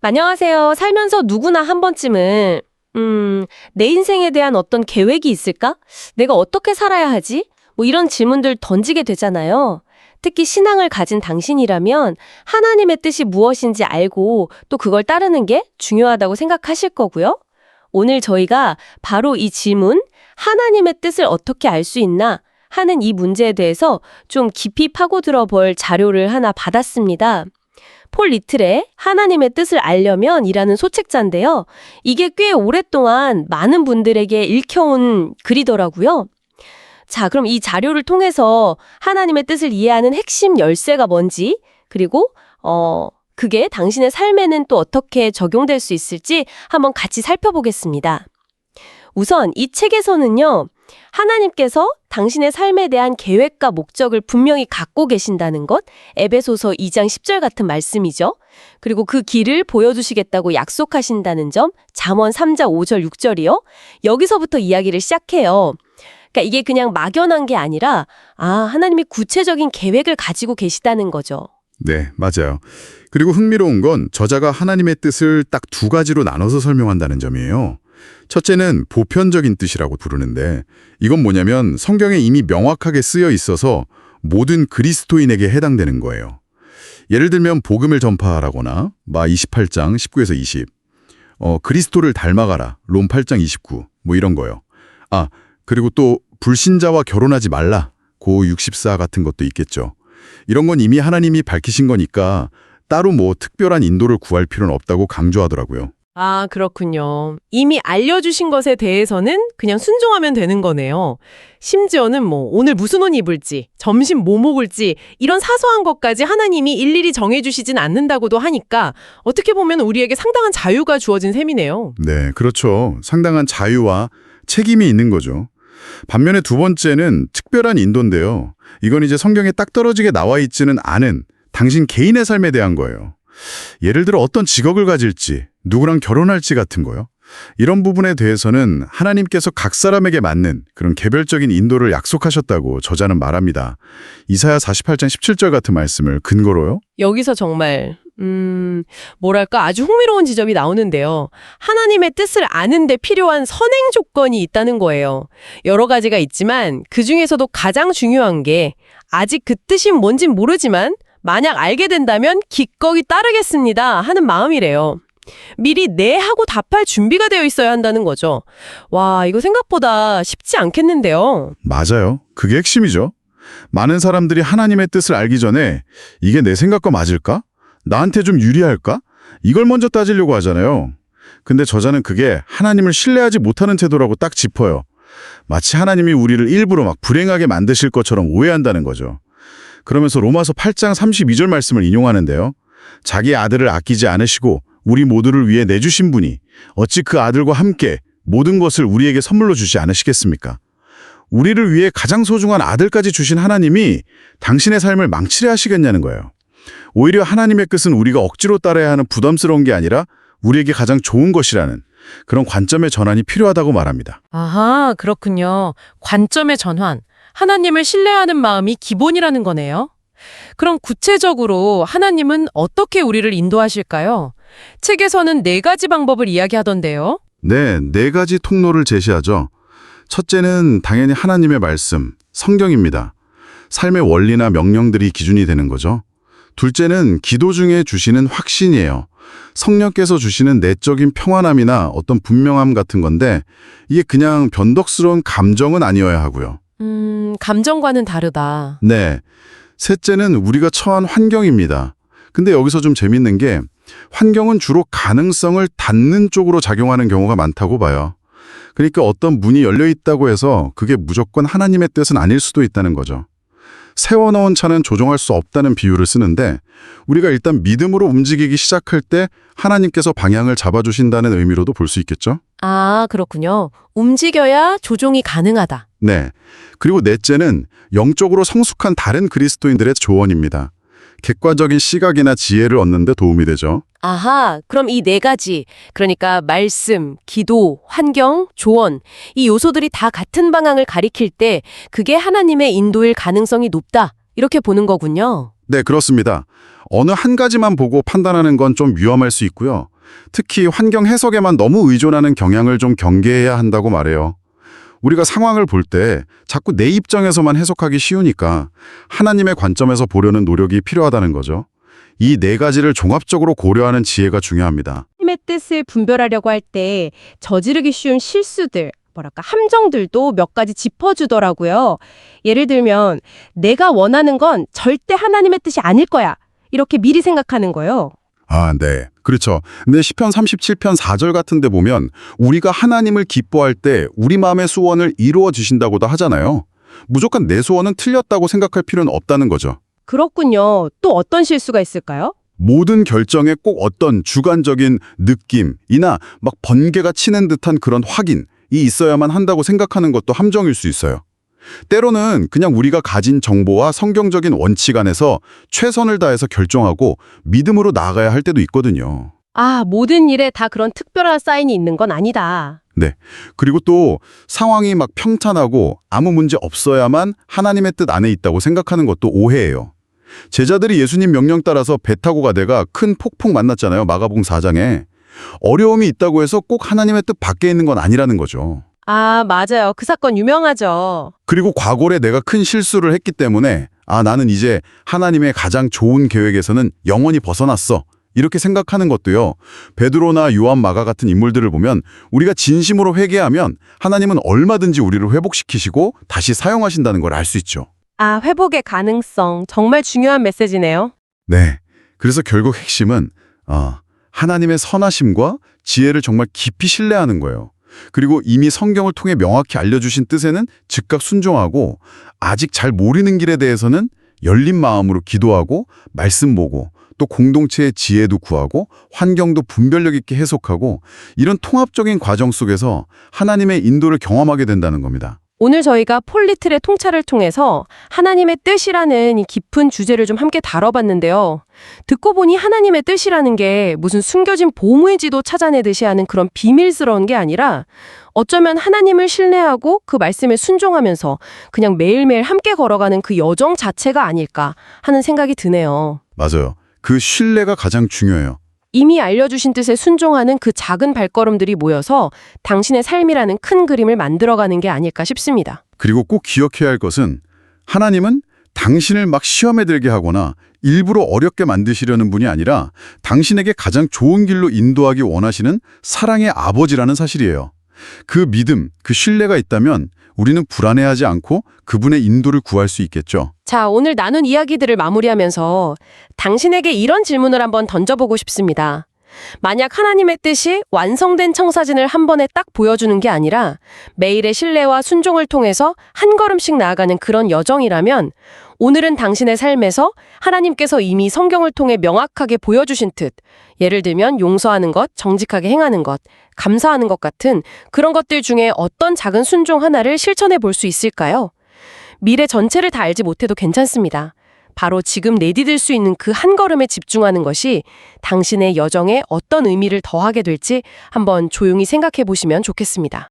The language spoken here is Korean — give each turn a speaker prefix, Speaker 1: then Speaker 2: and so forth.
Speaker 1: 안녕하세요. 살면서 누구나 한 번쯤은 내 인생에 대한 어떤 계획이 있을까? 내가 어떻게 살아야 하지? 뭐 이런 질문들 던지게 되잖아요. 특히 신앙을 가진 당신이라면 하나님의 뜻이 무엇인지 알고 또 그걸 따르는 게 중요하다고 생각하실 거고요. 오늘 저희가 바로 이 질문, 하나님의 뜻을 어떻게 알 수 있나 하는 이 문제에 대해서 좀 깊이 파고들어 볼 자료를 하나 받았습니다. 폴 리틀의 하나님의 뜻을 알려면 이라는 소책자인데요. 이게 꽤 오랫동안 많은 분들에게 읽혀온 글이더라고요. 자, 그럼 이 자료를 통해서 하나님의 뜻을 이해하는 핵심 열쇠가 뭔지, 그리고 그게 당신의 삶에는 또 어떻게 적용될 수 있을지 한번 같이 살펴보겠습니다. 우선 이 책에서는요, 하나님께서 당신의 삶에 대한 계획과 목적을 분명히 갖고 계신다는 것, 에베소서 2장 10절 같은 말씀이죠. 그리고 그 길을 보여주시겠다고 약속하신다는 점, 잠언 3장 5절 6절이요. 여기서부터 이야기를 시작해요. 그러니까 이게 그냥 막연한 게 아니라 하나님이 구체적인 계획을 가지고 계시다는 거죠.
Speaker 2: 네, 맞아요. 그리고 흥미로운 건 저자가 하나님의 뜻을 딱 두 가지로 나눠서 설명한다는 점이에요. 첫째는 보편적인 뜻이라고 부르는데 이건 뭐냐면 성경에 이미 명확하게 쓰여 있어서 모든 그리스도인에게 해당되는 거예요. 예를 들면 복음을 전파하라거나 마 28장 19에서 20, 그리스도를 닮아가라 롬 8장 29, 뭐 이런 거요. 그리고 또 불신자와 결혼하지 말라 고 64 같은 것도 있겠죠. 이런 건 이미 하나님이 밝히신 거니까 따로 뭐 특별한 인도를 구할 필요는 없다고 강조하더라고요.
Speaker 3: 그렇군요. 이미 알려주신 것에 대해서는 그냥 순종하면 되는 거네요. 심지어는 오늘 무슨 옷 입을지, 점심 뭐 먹을지 이런 사소한 것까지 하나님이 일일이 정해주시진 않는다고도 하니까 어떻게 보면 우리에게 상당한 자유가 주어진 셈이네요.
Speaker 2: 네, 그렇죠. 상당한 자유와 책임이 있는 거죠. 반면에 두 번째는 특별한 인도인데요. 이건 이제 성경에 딱 떨어지게 나와 있지는 않은 당신 개인의 삶에 대한 거예요. 예를 들어 어떤 직업을 가질지, 누구랑 결혼할지 같은 거요. 이런 부분에 대해서는 하나님께서 각 사람에게 맞는 그런 개별적인 인도를 약속하셨다고 저자는 말합니다. 이사야 48장 17절 같은 말씀을 근거로요.
Speaker 3: 여기서 정말 아주 흥미로운 지점이 나오는데요. 하나님의 뜻을 아는데 필요한 선행 조건이 있다는 거예요. 여러 가지가 있지만 그중에서도 가장 중요한 게 아직 그 뜻이 뭔진 모르지만 만약 알게 된다면 기꺼이 따르겠습니다 하는 마음이래요. 미리 네 하고 답할 준비가 되어 있어야 한다는 거죠. 와, 이거 생각보다 쉽지 않겠는데요.
Speaker 2: 맞아요. 그게 핵심이죠. 많은 사람들이 하나님의 뜻을 알기 전에 이게 내 생각과 맞을까? 나한테 좀 유리할까? 이걸 먼저 따지려고 하잖아요. 근데 저자는 그게 하나님을 신뢰하지 못하는 태도라고 딱 짚어요. 마치 하나님이 우리를 일부러 막 불행하게 만드실 것처럼 오해한다는 거죠. 그러면서 로마서 8장 32절 말씀을 인용하는데요. 자기 아들을 아끼지 않으시고 우리 모두를 위해 내주신 분이 어찌 그 아들과 함께 모든 것을 우리에게 선물로 주지 않으시겠습니까? 우리를 위해 가장 소중한 아들까지 주신 하나님이 당신의 삶을 망치려 하시겠냐는 거예요. 오히려 하나님의 뜻은 우리가 억지로 따라야 하는 부담스러운 게 아니라 우리에게 가장 좋은 것이라는 그런 관점의 전환이 필요하다고 말합니다.
Speaker 3: 아하, 그렇군요. 관점의 전환. 하나님을 신뢰하는 마음이 기본이라는 거네요. 그럼 구체적으로 하나님은 어떻게 우리를 인도하실까요? 책에서는 4가지 방법을 이야기하던데요.
Speaker 2: 네, 4가지 통로를 제시하죠. 첫째는 당연히 하나님의 말씀, 성경입니다. 삶의 원리나 명령들이 기준이 되는 거죠. 둘째는 기도 중에 주시는 확신이에요. 성령께서 주시는 내적인 평안함이나 어떤 분명함 같은 건데 이게 그냥 변덕스러운 감정은 아니어야 하고요.
Speaker 3: 감정과는 다르다.
Speaker 2: 네. 셋째는 우리가 처한 환경입니다. 근데 여기서 좀 재밌는 게 환경은 주로 가능성을 닫는 쪽으로 작용하는 경우가 많다고 봐요. 그러니까 어떤 문이 열려 있다고 해서 그게 무조건 하나님의 뜻은 아닐 수도 있다는 거죠. 세워놓은 차는 조종할 수 없다는 비유를 쓰는데 우리가 일단 믿음으로 움직이기 시작할 때 하나님께서 방향을 잡아주신다는 의미로도 볼 수 있겠죠?
Speaker 3: 그렇군요. 움직여야 조종이 가능하다.
Speaker 2: 네. 그리고 넷째는 영적으로 성숙한 다른 그리스도인들의 조언입니다. 객관적인 시각이나 지혜를 얻는 데 도움이 되죠.
Speaker 3: 그럼 이 4가지, 그러니까 말씀, 기도, 환경, 조언, 이 요소들이 다 같은 방향을 가리킬 때 그게 하나님의 인도일 가능성이 높다, 이렇게 보는 거군요.
Speaker 2: 네, 그렇습니다. 어느 한 가지만 보고 판단하는 건 좀 위험할 수 있고요. 특히 환경 해석에만 너무 의존하는 경향을 좀 경계해야 한다고 말해요. 우리가 상황을 볼 때 자꾸 내 입장에서만 해석하기 쉬우니까 하나님의 관점에서 보려는 노력이 필요하다는 거죠. 이 네 가지를 종합적으로 고려하는 지혜가 중요합니다.
Speaker 4: 하나님의 뜻을 분별하려고 할 때 저지르기 쉬운 실수들, 함정들도 몇 가지 짚어주더라고요. 예를 들면 내가 원하는 건 절대 하나님의 뜻이 아닐 거야. 이렇게 미리 생각하는 거요.
Speaker 2: 아, 네. 그렇죠. 근데 시편 37편 4절 같은 데 보면 우리가 하나님을 기뻐할 때 우리 마음의 소원을 이루어 주신다고도 하잖아요. 무조건 내 소원은 틀렸다고 생각할 필요는 없다는 거죠.
Speaker 4: 그렇군요. 또 어떤 실수가 있을까요?
Speaker 2: 모든 결정에 꼭 어떤 주관적인 느낌이나 막 번개가 치는 듯한 그런 확인이 있어야만 한다고 생각하는 것도 함정일 수 있어요. 때로는 그냥 우리가 가진 정보와 성경적인 원칙 안에서 최선을 다해서 결정하고 믿음으로 나아가야 할 때도 있거든요.
Speaker 4: 아, 모든 일에 다 그런 특별한 사인이 있는 건 아니다.
Speaker 2: 네. 그리고 또 상황이 막 평탄하고 아무 문제 없어야만 하나님의 뜻 안에 있다고 생각하는 것도 오해예요. 제자들이 예수님 명령 따라서 배 타고 가다가 큰 폭풍 만났잖아요. 마가복음 4장에. 어려움이 있다고 해서 꼭 하나님의 뜻 밖에 있는 건 아니라는 거죠.
Speaker 4: 아, 맞아요. 그 사건 유명하죠.
Speaker 2: 그리고 과거에 내가 큰 실수를 했기 때문에 나는 이제 하나님의 가장 좋은 계획에서는 영원히 벗어났어. 이렇게 생각하는 것도요. 베드로나 요한, 마가 같은 인물들을 보면 우리가 진심으로 회개하면 하나님은 얼마든지 우리를 회복시키시고 다시 사용하신다는 걸 알 수 있죠.
Speaker 4: 아, 회복의 가능성. 정말 중요한 메시지네요.
Speaker 2: 네. 그래서 결국 핵심은 하나님의 선하심과 지혜를 정말 깊이 신뢰하는 거예요. 그리고 이미 성경을 통해 명확히 알려주신 뜻에는 즉각 순종하고 아직 잘 모르는 길에 대해서는 열린 마음으로 기도하고 말씀 보고 또 공동체의 지혜도 구하고 환경도 분별력 있게 해석하고 이런 통합적인 과정 속에서 하나님의 인도를 경험하게 된다는 겁니다.
Speaker 4: 오늘 저희가 폴리틀의 통찰을 통해서 하나님의 뜻이라는 이 깊은 주제를 좀 함께 다뤄봤는데요. 듣고 보니 하나님의 뜻이라는 게 무슨 숨겨진 보물지도 찾아내듯이 하는 그런 비밀스러운 게 아니라 어쩌면 하나님을 신뢰하고 그 말씀에 순종하면서 그냥 매일매일 함께 걸어가는 그 여정 자체가 아닐까 하는 생각이 드네요.
Speaker 2: 맞아요. 그 신뢰가 가장 중요해요.
Speaker 4: 이미 알려주신 뜻에 순종하는 그 작은 발걸음들이 모여서 당신의 삶이라는 큰 그림을 만들어가는 게 아닐까 싶습니다.
Speaker 2: 그리고 꼭 기억해야 할 것은 하나님은 당신을 막 시험에 들게 하거나 일부러 어렵게 만드시려는 분이 아니라 당신에게 가장 좋은 길로 인도하기 원하시는 사랑의 아버지라는 사실이에요. 그 믿음, 그 신뢰가 있다면 우리는 불안해하지 않고 그분의 인도를 구할 수 있겠죠.
Speaker 4: 자, 오늘 나눈 이야기들을 마무리하면서 당신에게 이런 질문을 한번 던져보고 싶습니다. 만약 하나님의 뜻이 완성된 청사진을 한 번에 딱 보여주는 게 아니라 매일의 신뢰와 순종을 통해서 한 걸음씩 나아가는 그런 여정이라면 오늘은 당신의 삶에서 하나님께서 이미 성경을 통해 명확하게 보여주신 뜻, 예를 들면 용서하는 것, 정직하게 행하는 것, 감사하는 것 같은 그런 것들 중에 어떤 작은 순종 하나를 실천해 볼 수 있을까요? 미래 전체를 다 알지 못해도 괜찮습니다. 바로 지금 내디딜 수 있는 그 한 걸음에 집중하는 것이 당신의 여정에 어떤 의미를 더하게 될지 한번 조용히 생각해 보시면 좋겠습니다.